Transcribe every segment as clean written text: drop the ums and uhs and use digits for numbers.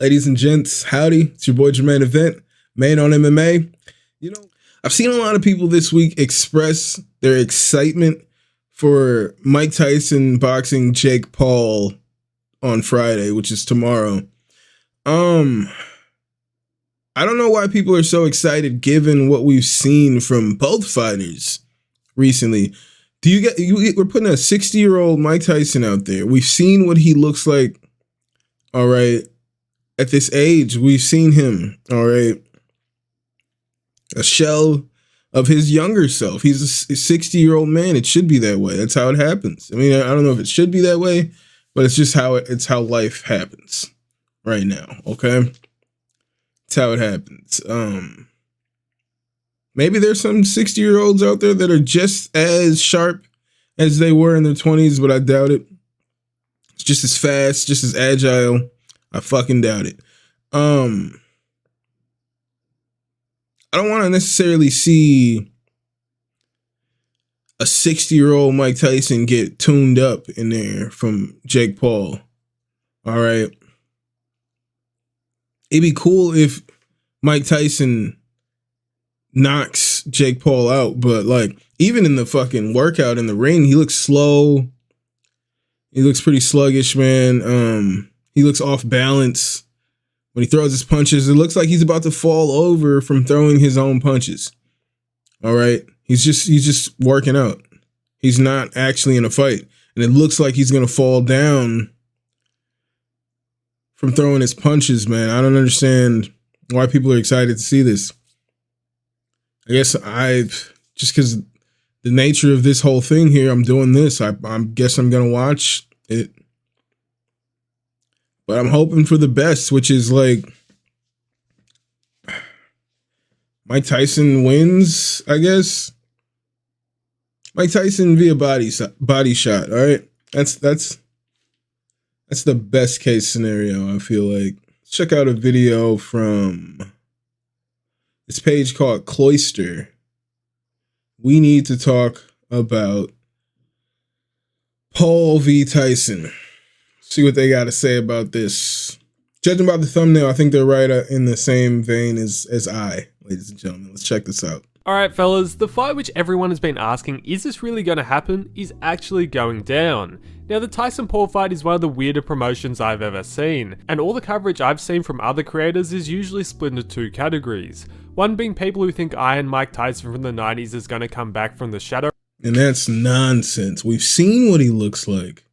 Ladies and gents, howdy. It's your boy Jermaine Event, main on MMA. I've seen a lot of people this week express their excitement for Mike Tyson boxing Jake Paul on Friday, which is tomorrow. I don't know why people are so excited given what we've seen from both fighters recently. We're putting a 60-year-old Mike Tyson out there. We've seen what he looks like, all right, at this age. We've seen him, all right, a shell of his younger self. He's a 60-year-old man. It should be that way. That's how it happens. I mean, I don't know if it should be that way, but it's just how life happens right now, okay? It's how it happens. Maybe there's some 60-year-olds out there that are just as sharp as they were in their 20s, but I doubt it. It's just as fast, just as agile. I fucking doubt it. I don't want to necessarily see a 60-year-old Mike Tyson get tuned up in there from Jake Paul. All right. It'd be cool if Mike Tyson knocks Jake Paul out, but like even in the fucking workout in the ring, he looks slow. He looks pretty sluggish, man. He looks off balance when he throws his punches. It looks like he's about to fall over from throwing his own punches. All right, he's just working out. He's not actually in a fight, and it looks like he's gonna fall down from throwing his punches, man. I don't understand why people are excited to see this. I guess just because the nature of this whole thing here, I'm doing this. I guess I'm going to watch it. But I'm hoping for the best, which is like Mike Tyson wins, I guess. Mike Tyson via body shot, all right? That's the best case scenario, I feel like. Let's check out a video from this page called Cloister. We need to talk about Paul v. Tyson. See what they got to say about this. Judging by the thumbnail, I think they're right in the same vein as I, ladies and gentlemen. Let's check this out. Alright fellas, the fight which everyone has been asking, is this really going to happen, is actually going down. Now the Tyson-Paul fight is one of the weirder promotions I've ever seen, and all the coverage I've seen from other creators is usually split into two categories. One being people who think Iron Mike Tyson from the 90s is going to come back from the shadow. And that's nonsense. We've seen what he looks like.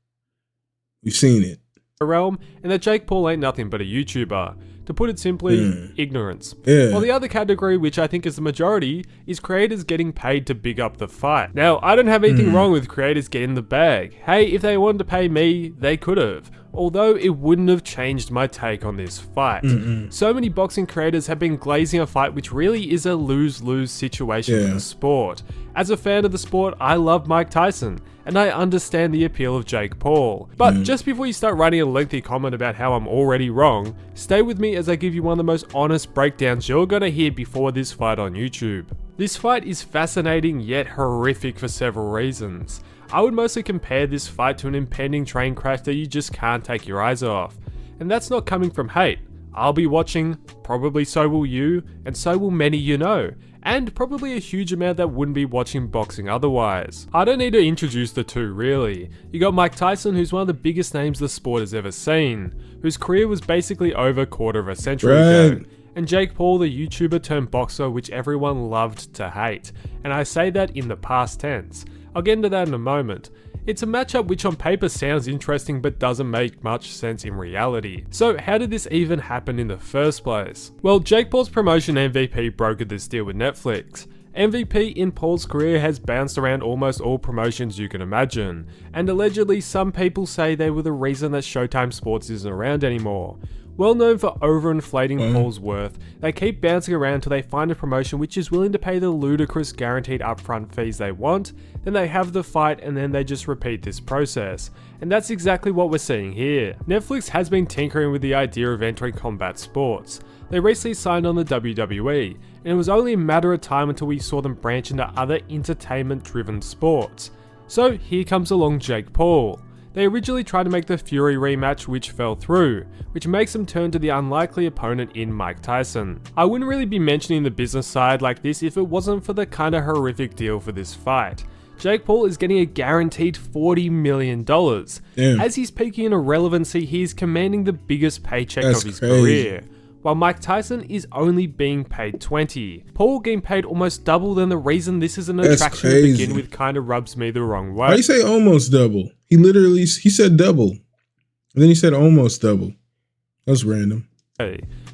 We've seen it. Realm, and that Jake Paul ain't nothing but a YouTuber. To put it simply, ignorance. Yeah. While the other category, which I think is the majority, is creators getting paid to big up the fight. Now, I don't have anything wrong with creators getting the bag. Hey, if they wanted to pay me, they could have. Although it wouldn't have changed my take on this fight. So many boxing creators have been glazing a fight which really is a lose-lose situation for the sport. As a fan of the sport, I love Mike Tyson, and I understand the appeal of Jake Paul. But just before you start writing a lengthy comment about how I'm already wrong, stay with me as I give you one of the most honest breakdowns you're gonna hear before this fight on YouTube. This fight is fascinating yet horrific for several reasons. I would mostly compare this fight to an impending train crash that you just can't take your eyes off. And that's not coming from hate. I'll be watching, probably so will you, and so will many you know. And probably a huge amount that wouldn't be watching boxing otherwise. I don't need to introduce the two really. You got Mike Tyson, who's one of the biggest names the sport has ever seen, whose career was basically over a quarter of a century ago. And Jake Paul, the YouTuber turned boxer which everyone loved to hate. And I say that in the past tense. I'll get into that in a moment. It's a matchup which on paper sounds interesting but doesn't make much sense in reality. So how did this even happen in the first place? Well, Jake Paul's promotion MVP brokered this deal with Netflix. MVP in Paul's career has bounced around almost all promotions you can imagine, and allegedly some people say they were the reason that Showtime Sports isn't around anymore. Well known for overinflating Paul's worth, they keep bouncing around till they find a promotion which is willing to pay the ludicrous guaranteed upfront fees they want, then they have the fight and then they just repeat this process. And that's exactly what we're seeing here. Netflix has been tinkering with the idea of entering combat sports. They recently signed on the WWE, and it was only a matter of time until we saw them branch into other entertainment-driven sports. So here comes along Jake Paul. They originally tried to make the Fury rematch, which fell through, which makes them turn to the unlikely opponent in Mike Tyson. I wouldn't really be mentioning the business side like this if it wasn't for the kinda horrific deal for this fight. Jake Paul is getting a guaranteed $40 million. Damn. As he's peaking in irrelevancy, he is commanding the biggest paycheck That's of his crazy. career, while Mike Tyson is only being paid $20. Paul getting paid almost double, then the reason this is an attraction to begin with kinda rubs me the wrong way. Why you say almost double? He said double. And then he said almost double. That's random.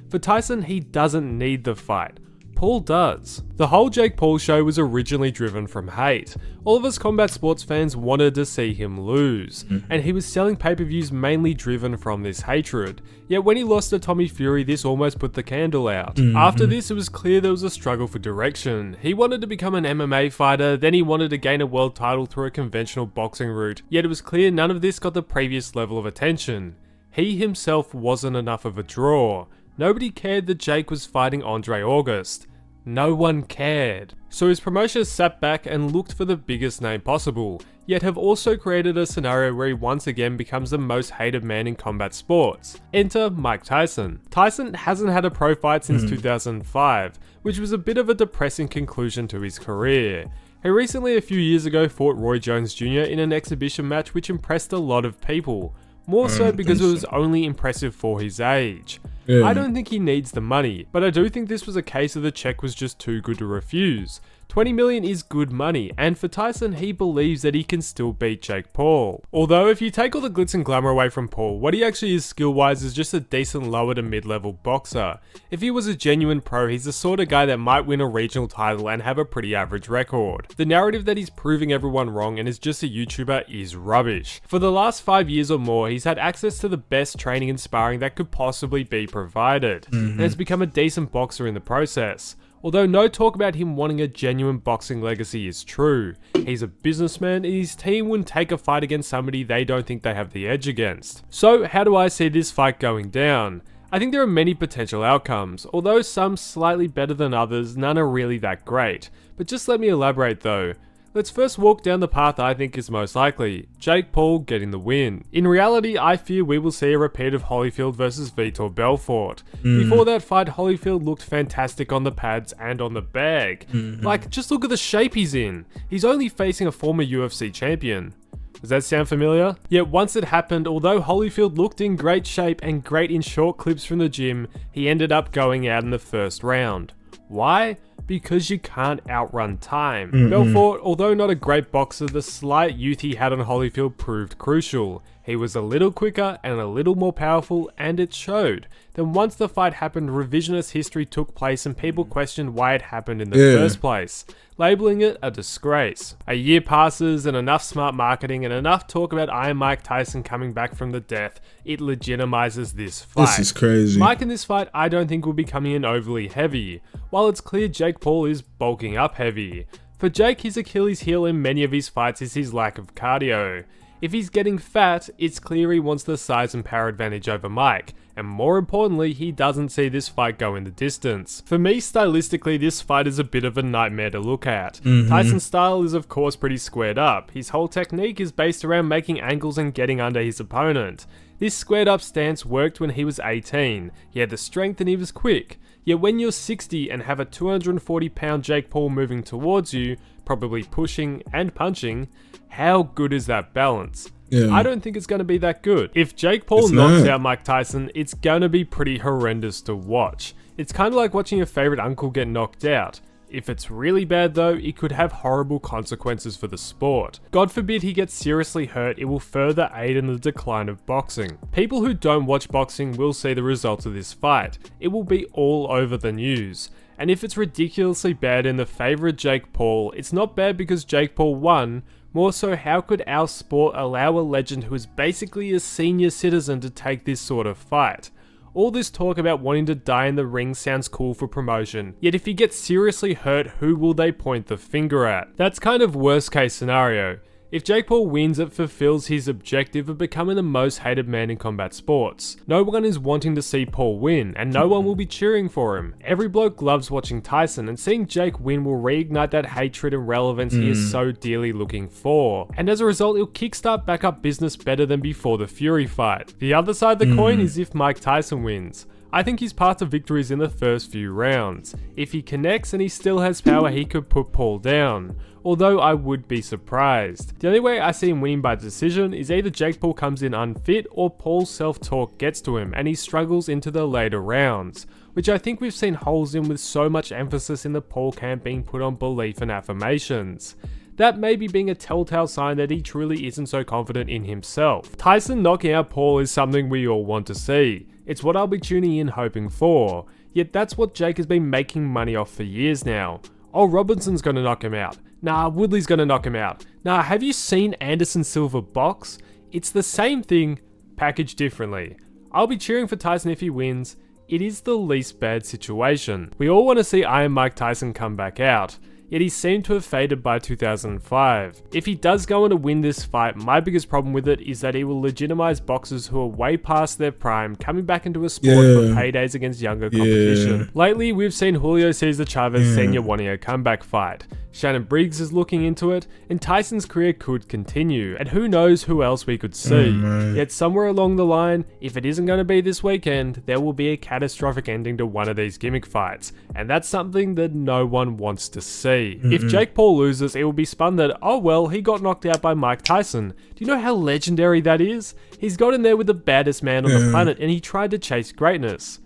For Tyson, he doesn't need the fight. Paul does. The whole Jake Paul show was originally driven from hate. All of us combat sports fans wanted to see him lose, and he was selling pay-per-views mainly driven from this hatred. Yet when he lost to Tommy Fury, this almost put the candle out. After this, it was clear there was a struggle for direction. He wanted to become an MMA fighter, then he wanted to gain a world title through a conventional boxing route, yet it was clear none of this got the previous level of attention. He himself wasn't enough of a draw. Nobody cared that Jake was fighting Andre August. No one cared. So his promotion sat back and looked for the biggest name possible, yet have also created a scenario where he once again becomes the most hated man in combat sports. Enter Mike Tyson. Tyson hasn't had a pro fight since 2005, which was a bit of a depressing conclusion to his career. He recently, a few years ago, fought Roy Jones Jr. in an exhibition match which impressed a lot of people, more so because it was only impressive for his age. Yeah. I don't think he needs the money, but I do think this was a case of the check was just too good to refuse. 20 million is good money, and for Tyson, he believes that he can still beat Jake Paul. Although if you take all the glitz and glamour away from Paul, what he actually is skill-wise is just a decent lower to mid-level boxer. If he was a genuine pro, he's the sort of guy that might win a regional title and have a pretty average record. The narrative that he's proving everyone wrong and is just a YouTuber is rubbish. For the last 5 years or more, he's had access to the best training and sparring that could possibly be provided, and has become a decent boxer in the process. Although no talk about him wanting a genuine boxing legacy is true. He's a businessman and his team wouldn't take a fight against somebody they don't think they have the edge against. So how do I see this fight going down? I think there are many potential outcomes, although some slightly better than others, none are really that great. But just let me elaborate though. Let's first walk down the path I think is most likely, Jake Paul getting the win. In reality, I fear we will see a repeat of Holyfield versus Vitor Belfort. Before that fight, Holyfield looked fantastic on the pads and on the bag. Like, just look at the shape he's in. He's only facing a former UFC champion. Does that sound familiar? Yet once it happened, although Holyfield looked in great shape and great in short clips from the gym, he ended up going out in the first round. Why? Because you can't outrun time. Belfort, although not a great boxer, the slight youth he had on Holyfield proved crucial. He was a little quicker and a little more powerful, and it showed. Then once the fight happened, revisionist history took place and people questioned why it happened in the first place, labeling it a disgrace. A year passes and enough smart marketing and enough talk about Iron Mike Tyson coming back from the death, it legitimizes this fight. This is crazy. Mike in this fight I don't think will be coming in overly heavy, while it's clear Jake Paul is bulking up heavy. For Jake, his Achilles heel in many of his fights is his lack of cardio. If he's getting fat, it's clear he wants the size and power advantage over Mike, and more importantly, he doesn't see this fight go in the distance. For me, stylistically, this fight is a bit of a nightmare to look at. Tyson's style is of course pretty squared up. His whole technique is based around making angles and getting under his opponent. This squared up stance worked when he was 18. He had the strength and he was quick. Yet when you're 60 and have a 240-pound Jake Paul moving towards you, probably pushing and punching, how good is that balance? Yeah. I don't think it's going to be that good. If Jake Paul knocks out Mike Tyson, it's going to be pretty horrendous to watch. It's kind of like watching your favorite uncle get knocked out. If it's really bad though, it could have horrible consequences for the sport. God forbid he gets seriously hurt, it will further aid in the decline of boxing. People who don't watch boxing will see the results of this fight. It will be all over the news. And if it's ridiculously bad in the favour of Jake Paul, it's not bad because Jake Paul won. More so, how could our sport allow a legend who is basically a senior citizen to take this sort of fight? All this talk about wanting to die in the ring sounds cool for promotion, yet if he gets seriously hurt, who will they point the finger at? That's kind of worst case scenario. If Jake Paul wins, it fulfills his objective of becoming the most hated man in combat sports. No one is wanting to see Paul win, and no one will be cheering for him. Every bloke loves watching Tyson, and seeing Jake win will reignite that hatred and relevance he is so dearly looking for. And as a result, it'll kickstart back up business better than before the Fury fight. The other side of the coin is if Mike Tyson wins. I think his path to victory is in the first few rounds. If he connects and he still has power, he could put Paul down. Although I would be surprised. The only way I see him winning by decision is either Jake Paul comes in unfit or Paul's self-talk gets to him and he struggles into the later rounds, which I think we've seen holes in with so much emphasis in the Paul camp being put on belief and affirmations. That maybe being a telltale sign that he truly isn't so confident in himself. Tyson knocking out Paul is something we all want to see. It's what I'll be tuning in hoping for. Yet that's what Jake has been making money off for years now. Oh, Robinson's gonna knock him out. Nah, Woodley's gonna knock him out. Nah, have you seen Anderson Silva box? It's the same thing, packaged differently. I'll be cheering for Tyson if he wins. It is the least bad situation. We all want to see Iron Mike Tyson come back out, yet he seemed to have faded by 2005. If he does go on to win this fight, my biggest problem with it is that he will legitimize boxers who are way past their prime coming back into a sport for paydays against younger competition. Lately, we've seen Julio Cesar Chavez Sr. wanting a comeback fight. Shannon Briggs is looking into it, and Tyson's career could continue, and who knows who else we could see. Yet somewhere along the line, if it isn't going to be this weekend, there will be a catastrophic ending to one of these gimmick fights, and that's something that no one wants to see. If Jake Paul loses, it will be spun that, oh well, he got knocked out by Mike Tyson. Do you know how legendary that is? He's got in there with the baddest man on the planet, and he tried to chase greatness.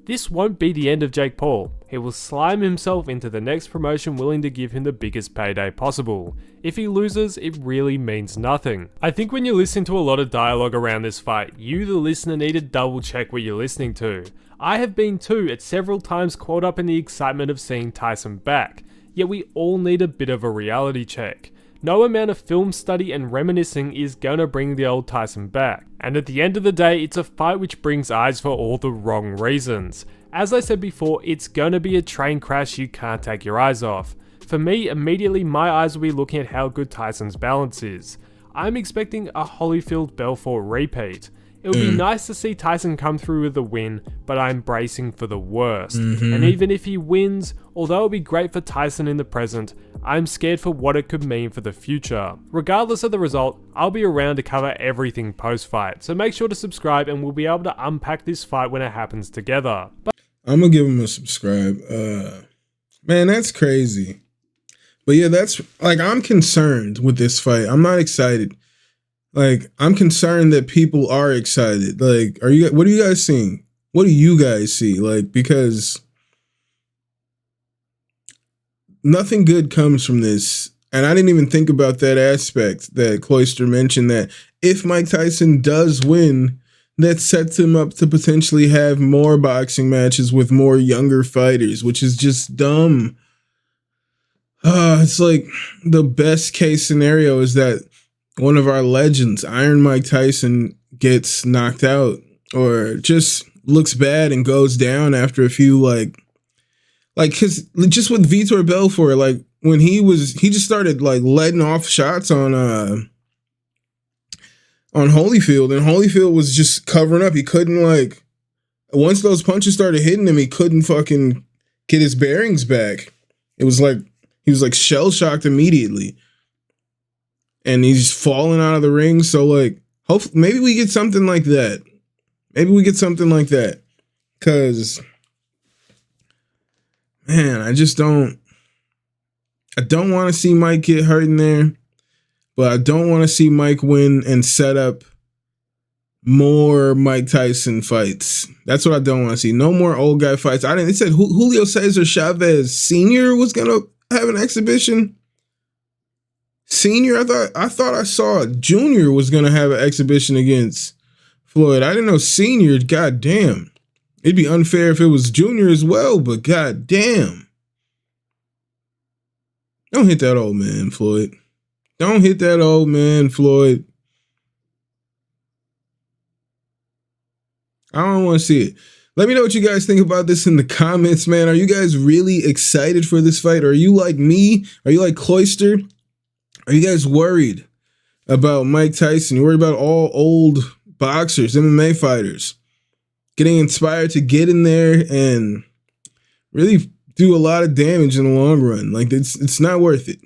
This won't be the end of Jake Paul. He will slime himself into the next promotion willing to give him the biggest payday possible. If he loses, it really means nothing. I think when you're listening to a lot of dialogue around this fight, you the listener need to double check what you're listening to. I have been too at several times caught up in the excitement of seeing Tyson back, yet we all need a bit of a reality check. No amount of film study and reminiscing is gonna bring the old Tyson back. And at the end of the day, it's a fight which brings eyes for all the wrong reasons. As I said before, it's gonna be a train crash you can't take your eyes off. For me, immediately my eyes will be looking at how good Tyson's balance is. I'm expecting a Holyfield-Belfort repeat. It would be nice to see Tyson come through with a win, but I'm bracing for the worst. And even if he wins, although it would be great for Tyson in the present, I'm scared for what it could mean for the future. Regardless of the result, I'll be around to cover everything post-fight, so make sure to subscribe and we'll be able to unpack this fight when it happens together. I'm gonna give him a subscribe. Man, that's crazy. But yeah, that's like, I'm concerned with this fight. I'm not excited. Like, I'm concerned that people are excited. Like, what are you guys seeing? What do you guys see? Like, because nothing good comes from this. And I didn't even think about that aspect that Cloister mentioned, that if Mike Tyson does win, that sets him up to potentially have more boxing matches with more younger fighters, which is just dumb. It's like the best case scenario is that one of our legends, Iron Mike Tyson, gets knocked out or just looks bad and goes down after a few, like, cause just with Vitor Belfort, like when he just started like letting off shots on Holyfield, and Holyfield was just covering up. He couldn't, like, once those punches started hitting him, he couldn't fucking get his bearings back. It was like, he was like shell shocked immediately. And he's falling out of the ring. So, like, hopefully, maybe we get something like that. Maybe we get something like that. Because, man, I don't want to see Mike get hurt in there. But I don't want to see Mike win and set up more Mike Tyson fights. That's what I don't want to see. No more old guy fights. It said Julio Cesar Chavez Sr. was going to have an exhibition. Senior, I thought I saw Junior was gonna have an exhibition against Floyd. I didn't know Senior. God damn, it'd be unfair if it was Junior as well. But god damn, don't hit that old man, Floyd. Don't hit that old man, Floyd. I don't want to see it. Let me know what you guys think about this in the comments, man. Are you guys really excited for this fight? Are you like me? Are you like Cloister? Are you guys worried about Mike Tyson. You worry about all old boxers, MMA fighters, getting inspired to get in there and really do a lot of damage in the long run. Like it's not worth it.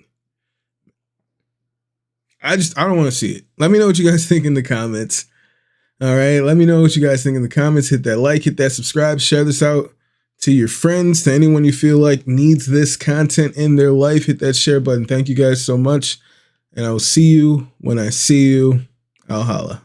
I don't want to see it. Let me know what you guys think in the comments. All right, let me know what you guys think in the comments. Hit that like, hit that subscribe, share this out to your friends, to anyone you feel like needs this content in their life. Hit that share button. Thank you guys so much. And I will see you when I see you. I'll holla.